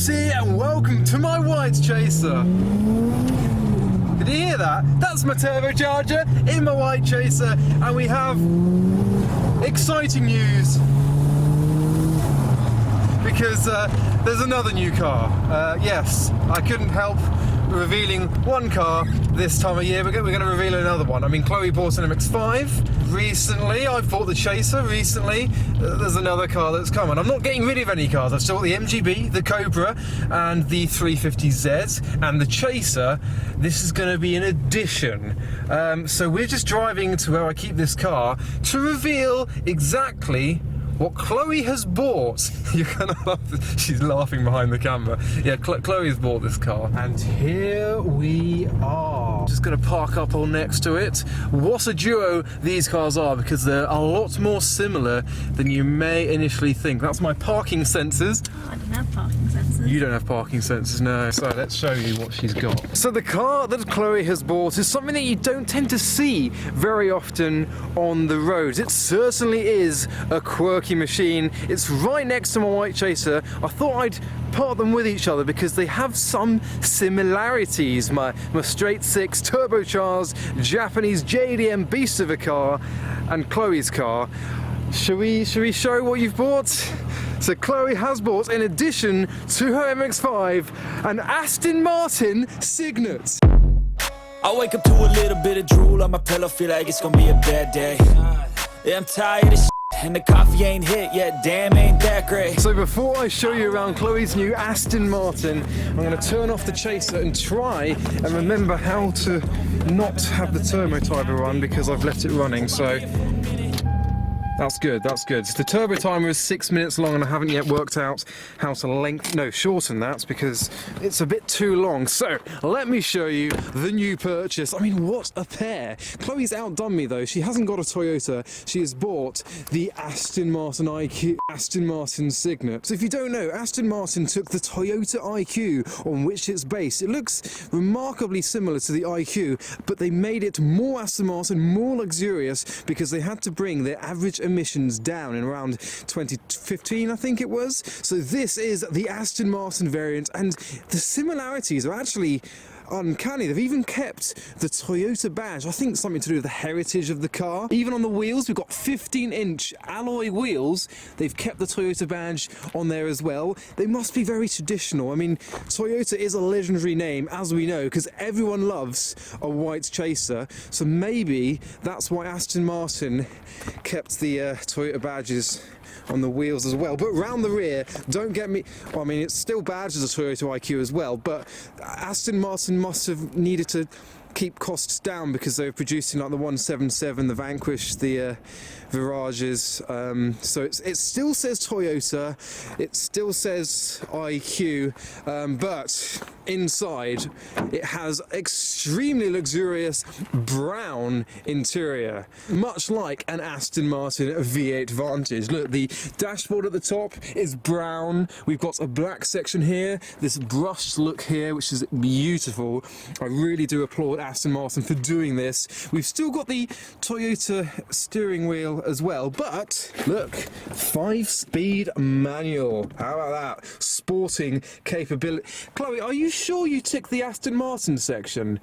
Quirks here and welcome to my white Chaser. Did you hear that? That's my turbocharger in my white Chaser, and we have exciting news because there's another new car. Yes, I couldn't help revealing one car this time of year. We're going to reveal another one. I mean, Chloe bought an MX5 recently. I bought the Chaser recently. There's another car that's coming. I'm not getting rid of any cars. I've still got the MGB, the Cobra, and the 350Z, and the Chaser. This is going to be an addition. So we're just driving to where I keep this car to reveal exactly what Chloe has bought. You're gonna laugh. She's laughing behind the camera. Yeah, Chloe's bought this car. And here we are. Just gonna park up all next to it. What a duo these cars are, because they're a lot more similar than you may initially think. That's my parking sensors. Oh, I don't have parking sensors. You don't have parking sensors, no. So let's show you what she's got. So the car that Chloe has bought is something that you don't tend to see very often on the roads. It certainly is a quirky machine. It's right next to my white Chaser. I thought I'd part them with each other because they have some similarities. My straight six turbocharged Japanese JDM beast of a car and Chloe's car. Should we show what you've bought? So Chloe has bought, in addition to her MX5, an Aston Martin Signet. I wake up to a little bit of drool on my pillow, feel like it's gonna be a bad day. Yeah, I'm tired of shit, and the coffee ain't hit yet, damn ain't that great. So before I show you around Chloe's new Aston Martin, I'm going to turn off the Chaser and try and remember how to not have the turbo timer on because I've left it running. So that's good, that's good. So the turbo timer is 6 minutes long and I haven't yet worked out how to shorten that because it's a bit too long. So let me show you the new purchase. I mean, what a pair. Chloe's outdone me though. She hasn't got a Toyota. She has bought the Aston Martin IQ, Aston Martin Signet. So if you don't know, Aston Martin took the Toyota IQ on which it's based. It looks remarkably similar to the IQ, but they made it more Aston Martin, more luxurious, because they had to bring their average emissions down in around 2015, I think it was. So this is the Aston Martin variant, and the similarities are actually uncanny. They've even kept the Toyota badge. I think something to do with the heritage of the car. Even on the wheels, we've got 15-inch alloy wheels. They've kept the Toyota badge on there as well. They must be very traditional. I mean, Toyota is a legendary name, as we know, because everyone loves a white Chaser. So maybe that's why Aston Martin kept the Toyota badges on the wheels as well. But round the rear, don't get me, well, I mean, it's still badged as a Toyota IQ as well, but Aston Martin must have needed to keep costs down because they were producing like the 177, the Vanquish, the Virages. So it still says Toyota, it still says IQ, but inside it has extremely luxurious brown interior, much like an Aston Martin V8 Vantage. Look, the dashboard at the top is brown. We've got a black section here, this brushed look here, which is beautiful. I really do applaud Aston Martin for doing this. We've still got the Toyota steering wheel as well, but look, 5-speed manual. How about that? Sporting capability. Chloe, are you sure you ticked the Aston Martin section?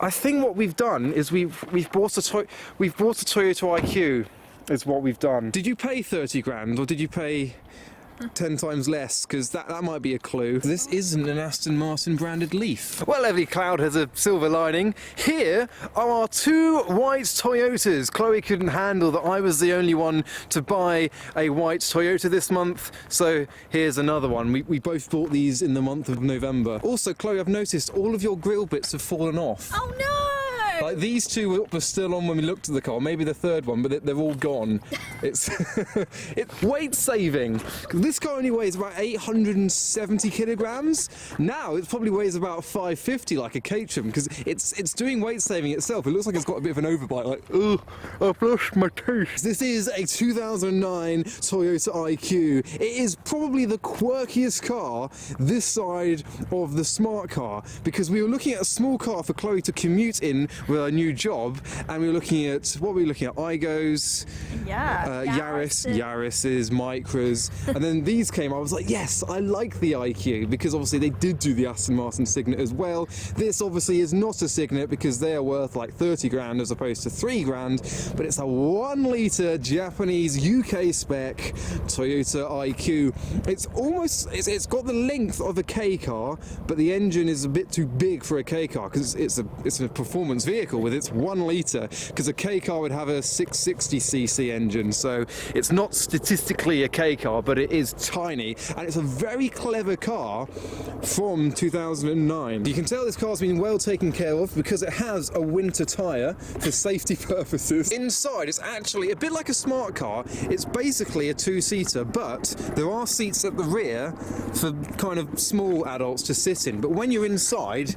I think what we've done is we've bought a Toyota IQ. Is what we've done. Did you pay 30 grand or did you pay 10 times less? Because that might be a clue. This isn't an Aston Martin branded Leaf. Well, every cloud has a silver lining. Here are our two white Toyotas. Chloe couldn't handle that I was the only one to buy a white Toyota this month, so here's another one. We both bought these in the month of November. Also, Chloe, I've noticed all of your grille bits have fallen off. Oh no! Like these two were still on when we looked at the car, maybe the third one, but they're all gone. It's weight saving. This car only weighs about 870 kilograms. Now it probably weighs about 550 like a Caterham, because it's doing weight saving itself. It looks like it's got a bit of an overbite, like, oh, I've lost my taste. This is a 2009 Toyota IQ. It is probably the quirkiest car this side of the smart car, because we were looking at a small car for Chloe to commute in with our new job, and we were looking at, what were we looking at? Igos, Yaris's, Micras, and then these came. I was like, yes, I like the IQ, because obviously they did do the Aston Martin Signet as well. This obviously is not a Signet because they are worth like 30 grand as opposed to 3 grand, but it's a 1 litre Japanese UK spec Toyota IQ. It's got the length of a K car, but the engine is a bit too big for a K car because it's a performance vehicle with its 1 litre, because a K car would have a 660cc engine, so it's not statistically a K car, but it is tiny, and it's a very clever car from 2009. You can tell this car's been well taken care of because it has a winter tyre for safety purposes. Inside it's actually a bit like a smart car. It's basically a 2-seater, but there are seats at the rear for kind of small adults to sit in, but when you're inside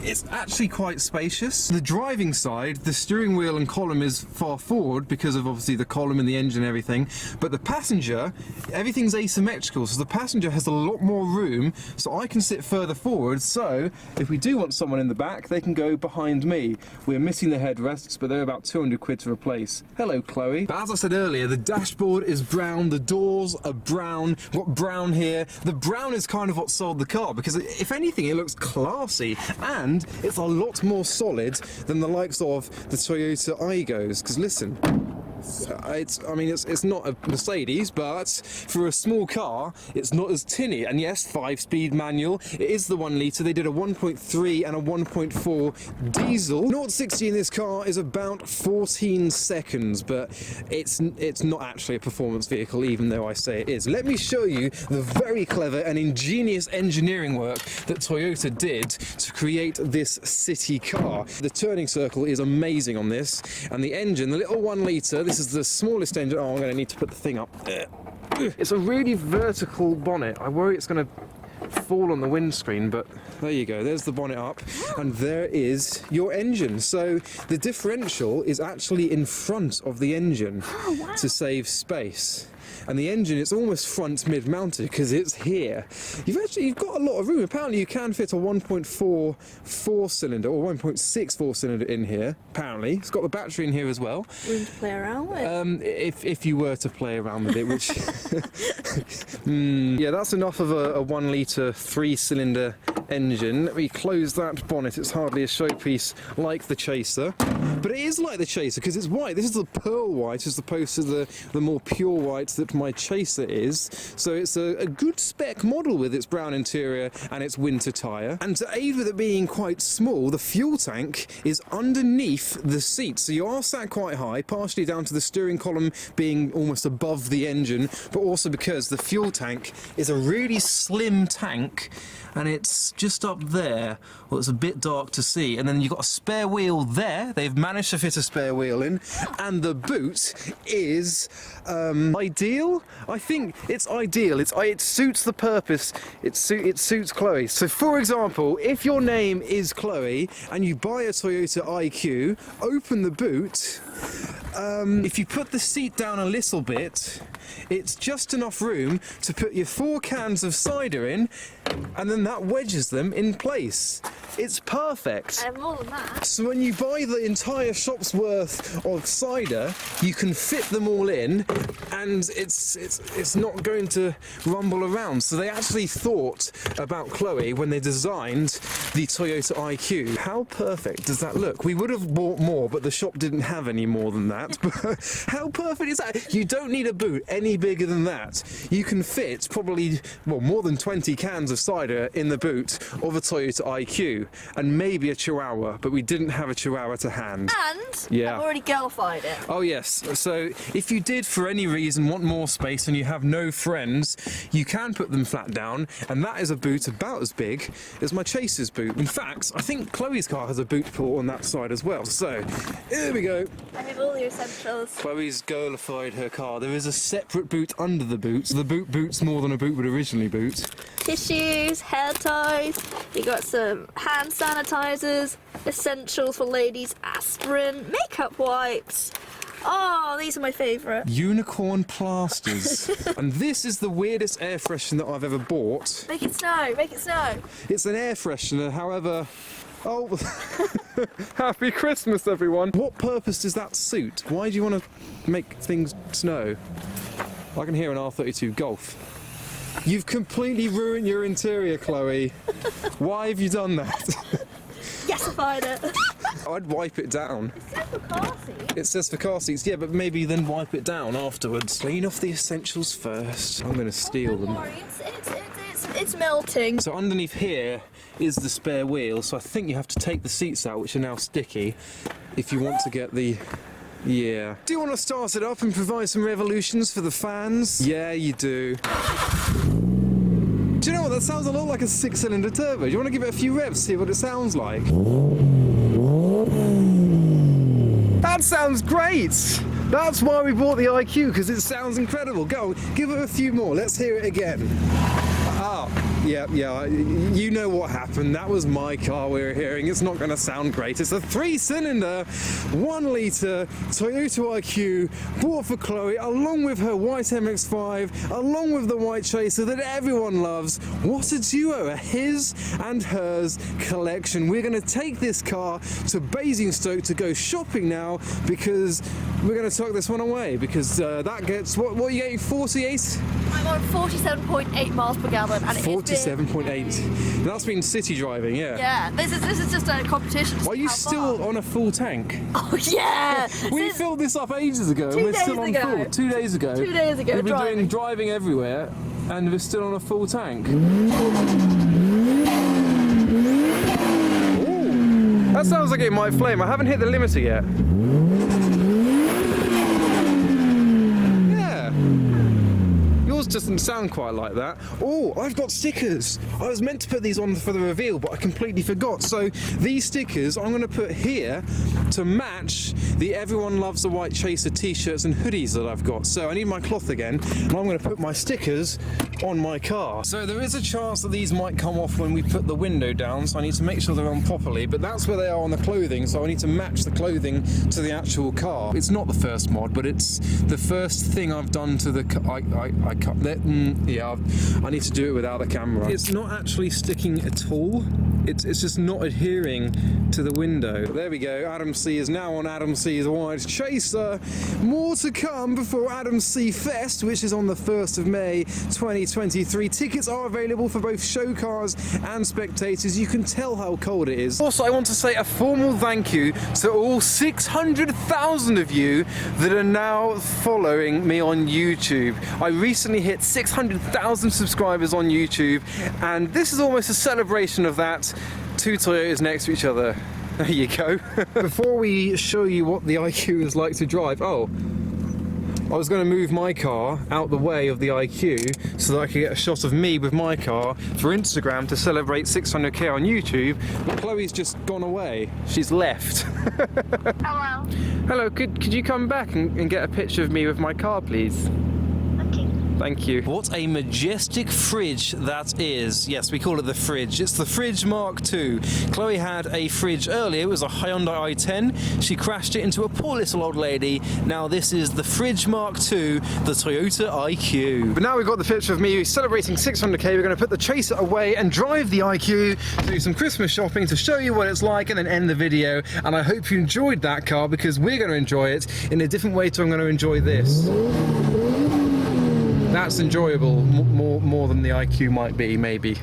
it's actually quite spacious. The driving side, the steering wheel and column is far forward because of obviously the column and the engine and everything, but the passenger, everything's asymmetrical, so the passenger has a lot more room, so I can sit further forward, so if we do want someone in the back, they can go behind me. We're missing the headrests, but they're about 200 quid to replace. Hello, Chloe. But as I said earlier, the dashboard is brown, the doors are brown, we've got brown here. The brown is kind of what sold the car, because if anything, it looks classy, and it's a lot more solid than the likes of the Toyota Igos. Because listen, it's not a Mercedes, but for a small car, it's not as tinny. And yes, 5-speed manual. It is the 1 litre. They did a 1.3 and a 1.4 diesel. 0-60 in this car is about 14 seconds, but it's not actually a performance vehicle, even though I say it is. Let me show you the very clever and ingenious engineering work that Toyota did to create this city car. The turning circle is amazing on this, and the engine, the little 1 litre, this is the smallest engine. Oh, I'm going to need to put the thing up. It's a really vertical bonnet. I worry it's going to fall on the windscreen, but there you go, there's the bonnet up, and there is your engine. So the differential is actually in front of the engine to save space. And the engine, it's almost front mid-mounted because it's here. You've got a lot of room. Apparently you can fit a 1.4 4-cylinder or 1.6 4-cylinder in here, apparently. It's got the battery in here as well. Room to play around with. If you were to play around with it, which... yeah, that's enough of a 1 litre 3-cylinder engine. Let me close that bonnet. It's hardly a showpiece like the Chaser. But it is like the Chaser because it's white. This is the pearl white as opposed to the more pure white that my Chaser is. So it's a good spec model with its brown interior and its winter tyre. And to aid with it being quite small, the fuel tank is underneath the seat. So you are sat quite high, partially down to the steering column being almost above the engine, but also because the fuel tank is a really slim tank and it's just up there. Well, it's a bit dark to see. And then you've got a spare wheel there. They've managed to fit a spare wheel in. And the boot is ideal. I think it's ideal. It suits the purpose. It suits Chloe. So for example, if your name is Chloe and you buy a Toyota IQ, open the boot. If you put the seat down a little bit, it's just enough room to put your 4 cans of cider in, and then that wedges them in place. It's perfect. I have more than that. So when you buy the entire shop's worth of cider, you can fit them all in, and it's not going to rumble around. So they actually thought about Chloe when they designed the Toyota IQ. How perfect does that look? We would have bought more, but the shop didn't have any more than that. But how perfect is that? You don't need a boot any bigger than that. You can fit probably, well, more than 20 cans of cider in the boot of a Toyota IQ, and maybe a Chihuahua, but we didn't have a Chihuahua to hand. And yeah, I've already girlified it. Oh yes, so if you did for any reason want more space and you have no friends, you can put them flat down, and that is a boot about as big as my Chaser's boot. In fact, I think Chloe's car has a boot port on that side as well. So here we go. I have all your essentials. Chloe's girlified her car. There is a separate boot under the boot, so the boot boots more than a boot would originally boot. Tissues, hair ties, you got some hand sanitizers, essentials for ladies, aspirin, makeup wipes. Oh, these are my favourite. Unicorn plasters. And this is the weirdest air freshener that I've ever bought. Make it snow, make it snow. It's an air freshener, however, Oh, happy Christmas, everyone. What purpose does that suit? Why do you want to make things snow? I can hear an R32 Golf. You've completely ruined your interior, Chloe. Why have you done that? Yesified it. I'd wipe it down. It says for car seats. It says for car seats, yeah, but maybe then wipe it down afterwards. Clean off the essentials first. I'm going to steal them. Don't worry, it's melting. So underneath here is the spare wheel, so I think you have to take the seats out, which are now sticky, if you want to get the... Yeah. Do you want to start it up and provide some revolutions for the fans? Yeah, you do. Do you know what? That sounds a lot like a 6-cylinder turbo. Do you want to give it a few revs, see what it sounds like? That sounds great! That's why we bought the IQ, because it sounds incredible. Go, give it a few more. Let's hear it again. Ah, yeah, you know what happened. That was my car we were hearing. It's not going to sound great. It's a 3-cylinder, 1-litre Toyota IQ bought for Chloe, along with her white MX5, along with the white Chaser that everyone loves. What a duo, a his and hers collection. We're going to take this car to Basingstoke to go shopping now, because we're going to tuck this one away, because that gets, what are you getting, 48? I'm on 47.8 miles per gallon. And 47.8. That's been city driving, yeah. Yeah, this is just a competition. Are you still on a full tank? Oh yeah! We filled this up ages ago, and we're still on full. 2 days ago. 2 days ago, We've been driving everywhere, and we're still on a full tank. Ooh. That sounds like it might flame. I haven't hit the limiter yet. Doesn't sound quite like that. Oh, I've got stickers. I was meant to put these on for the reveal, but I completely forgot. So these stickers I'm going to put here to match the Everyone Loves the White Chaser t-shirts and hoodies that I've got. So I need my cloth again, and I'm going to put my stickers on my car. So there is a chance that these might come off when we put the window down, so I need to make sure they're on properly, but that's where they are on the clothing, so I need to match the clothing to the actual car. It's not the first mod, but it's the first thing I've done to the car. I need to do it without the camera. It's not actually sticking at all. It's just not adhering to the window. There we go. Adam C is now on Adam C's White Chaser. More to come before Adam C Fest, which is on the 1st of May 2023. Tickets are available for both show cars and spectators. You can tell how cold it is. Also, I want to say a formal thank you to all 600,000 of you that are now following me on YouTube. I recently hit 600,000 subscribers on YouTube, and this is almost a celebration of that. 2 Toyotas next to each other. There you go. Before we show you what the IQ is like to drive, I was going to move my car out the way of the IQ so that I could get a shot of me with my car for Instagram to celebrate 600k on YouTube, but Chloe's just gone away. She's left. Hello. Hello, could you come back and get a picture of me with my car, please? Thank you. What a majestic fridge that is. Yes, we call it the fridge. It's the Fridge Mark II. Chloe had a fridge earlier. It was a Hyundai i10. She crashed it into a poor little old lady. Now this is the Fridge Mark II, the Toyota IQ. But now we've got the picture of me celebrating 600k. We're going to put the Chaser away and drive the IQ, do some Christmas shopping to show you what it's like, and then end the video. And I hope you enjoyed that car, because we're going to enjoy it in a different way to I'm going to enjoy this. That's enjoyable, more than the IQ might be, maybe.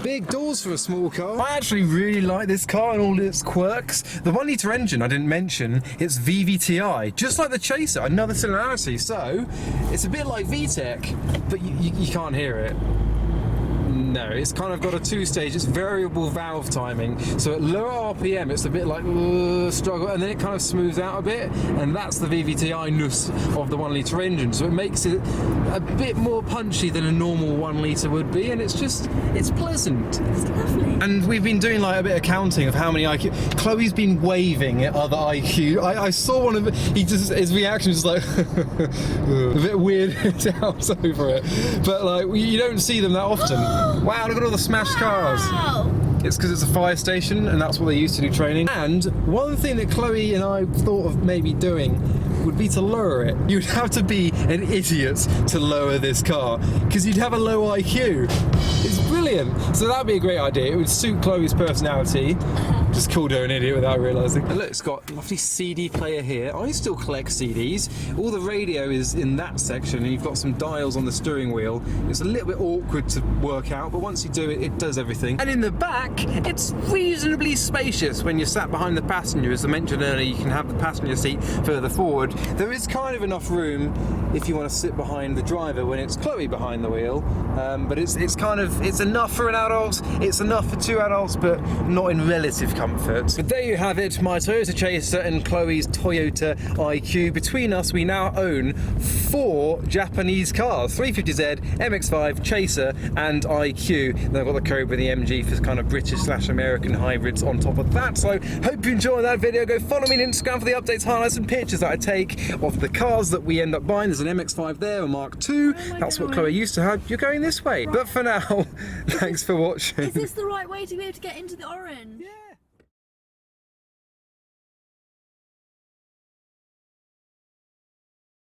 Big doors for a small car. I actually really like this car and all its quirks. The 1-litre engine I didn't mention, it's VVTi, just like the Chaser, another similarity. So, it's a bit like VTEC, but you can't hear it. No, it's kind of got a 2-stage, it's variable valve timing. So at lower RPM, it's a bit like struggle, and then it kind of smooths out a bit, and that's the VVTi-ness of the 1-litre engine. So it makes it a bit more punchy than a normal 1-litre would be, and it's pleasant. It's lovely. And we've been doing like a bit of counting of how many IQ. Chloe's been waving at other IQ. I saw one of it, his reaction was like a bit weirded out over it. But like, you don't see them that often. Wow, look at all the smashed cars. It's because it's a fire station, and that's what they used to do training. And one thing that Chloe and I thought of maybe doing would be to lower it. You'd have to be an idiot to lower this car, because you'd have a low IQ. It's brilliant. So that'd be a great idea. It would suit Chloe's personality. Just called her an idiot without realising. And look, it's got a lovely CD player here. I still collect CDs. All the radio is in that section, and you've got some dials on the steering wheel. It's a little bit awkward to work out, but once you do it, it does everything. And in the back, it's reasonably spacious when you're sat behind the passenger. As I mentioned earlier, you can have the passenger seat further forward. There is kind of enough room if you want to sit behind the driver when it's Chloe behind the wheel, but it's enough for an adult, it's enough for two adults, but not in relative comfort. But there you have it, my Toyota Chaser and Chloe's Toyota IQ. Between us, we now own 4 Japanese cars: 350Z, MX5, Chaser, and IQ. Then I've got the Cobra, the MG for kind of British/American hybrids on top of that. So hope you enjoyed that video. Go follow me on Instagram for the updates, highlights, and pictures that I take of the cars that we end up buying. There's an MX5 there, a Mark II. That's what Chloe used to have. You're going this way. But for now, thanks for watching. Is this the right way to be able to get into the orange? Yeah.